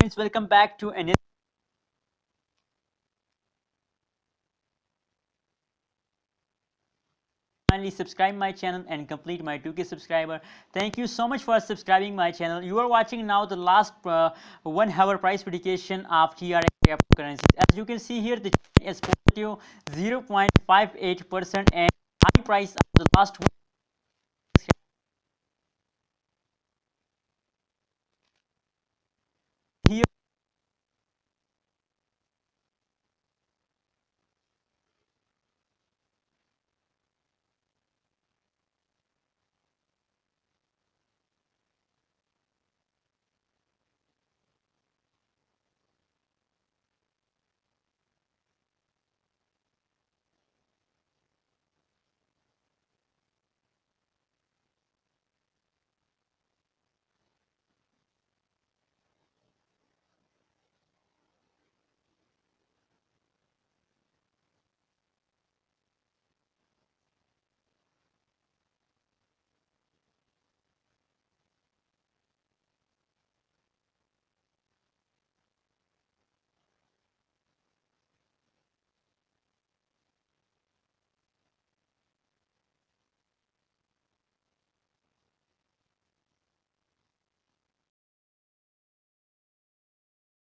friends, welcome back to another. Finally subscribe my channel and complete my 2K subscriber. Thank you so much for subscribing my channel. You are watching now the last 1 hour price prediction of TRX cryptocurrencies. As you can see here, the is positive 0.58% and high price of the last